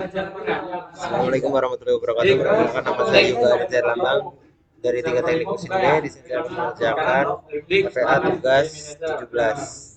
Assalamualaikum warahmatullahi wabarakatuh. Perkenalkan nama saya juga Aditya Herlambang dari Teknik Mesin. Di sini saya mengerjakan FPA tugas 17.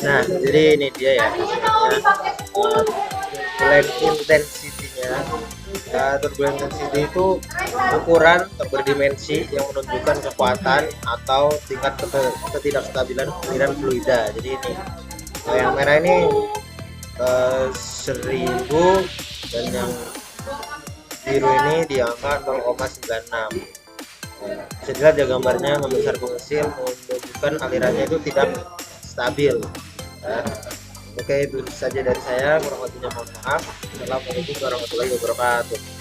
Nah, jadi ini dia ya hasilnya. Blend intensity-nya Turbulent intensity itu ukuran atau berdimensi yang menunjukkan kekuatan atau tingkat ketidakstabilan aliran fluida. Jadi ini yang merah ini 1000 dan yang biru ini di angka 0,96. Bisa dilihat ya gambarnya, membesar ke mesin menunjukkan alirannya itu tidak stabil. Oke, itu saja dari saya, kurang lebihnya mohon maaf. Assalamualaikum warahmatullahi wabarakatuh.